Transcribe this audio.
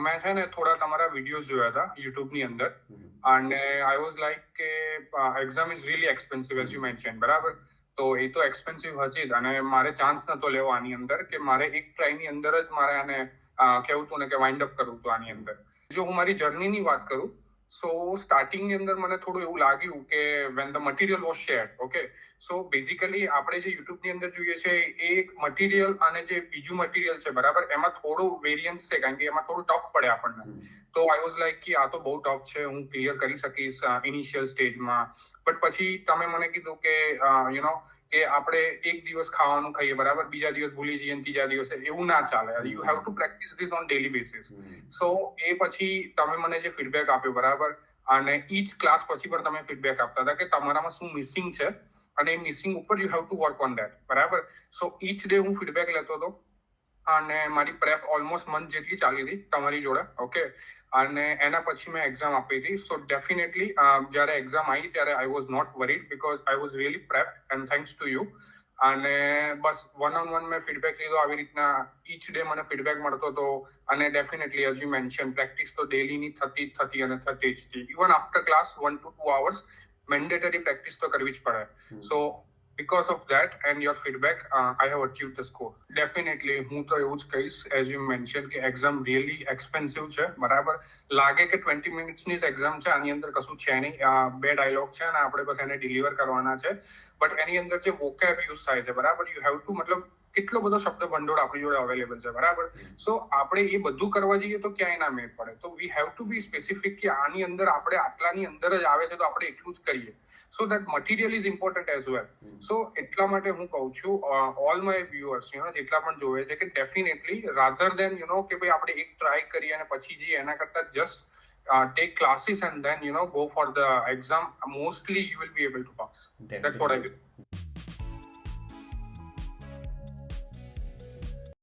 મેં છે ને થોડા તમારા વિડીયોઝ જોયા હતા યુટ્યુબની અંદર અને આઈ વોઝ લાઈક કે exam is really expensive as you mention, બરાબર? તો એ તો એક્સપેન્સિવ હશે જ અને મારે ચાન્સ નતો લેવો આની અંદર કે મારે એક ટ્રાયની અંદર જ મારે આને કેવું હતું ને કે વાઇન્ડ અપ કરવું હતું આની અંદર. જો હું મારી જર્નીની વાત કરું, સો સ્ટાર્ટિંગની અંદર મને થોડું એવું લાગ્યું કે when the material was shared, okay, so basically આપણે જે યુટ્યુબની અંદર જોઈએ છે એ એક મટીરિયલ અને જે બીજું મટીરિયલ છે, બરાબર, એમાં થોડું વેરિયન્સ છે કારણ કે એમાં થોડું ટફ પડે આપણને. તો આઈ વોઝ લાઈક કે આ તો બહુ ટફ છે, હું ક્લિયર કરી શકીશ ઇનિશિયલ સ્ટેજમાં. બટ પછી તમે મને કીધું કે યુ નો કે આપણે એક દિવસ ખાવાનું ખાઈએ, બરાબર, બીજા દિવસ ભૂલી જઈએ અને ત્રીજા દિવસે એવું ના ચાલે. You have to practice this on daily basis. So એ પછી તમે મને જે ફીડબેક આપ્યો, બરાબર, અને ઈચ ક્લાસ પછી પણ તમે ફીડબેક આપતા હતા કે તમારામાં શું મિસિંગ છે અને એ મિસિંગ ઉપર you have to work on that, બરાબર. સો ઈચ ડે હું ફીડબેક લેતો હતો અને મારી પ્રેપ ઓલમોસ્ટ મંથ જેટલી ચાલી હતી તમારી જોડે, ઓકે, અને એના પછી મેં એક્ઝામ આપી હતી. સો ડેફિનેટલી જ્યારે એક્ઝામ આવી ત્યારે I was not worried because I was really prep and thanks to you. અને બસ વન ઓન વન મેં ફીડબેક લીધો, આવી રીતના ઈચ ડે મને ફીડબેક મળતો હતો. અને definitely as you mention practice તો ડેલીની થતી અને થતી જ હતી. Even after class 1 to 2 hours mandatory practice તો કરવી જ પડે. સો because of that and your feedback, I have achieved the score. Definitely, હું તો એવું જ કહીશ as you mentioned કે એક્ઝામ really expensive છે, બરાબર. લાગે કે 20 મિનિટ્સની જ એક્ઝામ છે, આની અંદર કશું છે નહીં, 2 ડાયલોગ છે અને આપણે બસ એને ડિલિવર કરવાના છે. બટ એની અંદર જે વોકેબ યુઝ થાય છે, બરાબર, યુ હેવ ટુ, મતલબ કેટલો બધો શબ્દ ભંડોળ આપણી જોડે અવેલેબલ છે, બરાબર. સો આપણે એ બધું કરવા જઈએ તો ક્યાંય ના મેળ પડે. તો we have to be specific કે આની અંદર આપણે આટલાની અંદર જ આવે છે તો આપણે એટલું જ કરીએ. So that material is important as well. So એટલા માટે હું કહું છું ઓલ માય વ્યુઅર્સ, જેટલા પણ જોવે છે, કે ડેફિનેટલી રાધર દેન કે ભાઈ આપણે એક ટ્રાય કરીએ અને પછી જઈએ, એના કરતા just take classes and then go for the exam. Mostly you will be able to pass. That's what I will.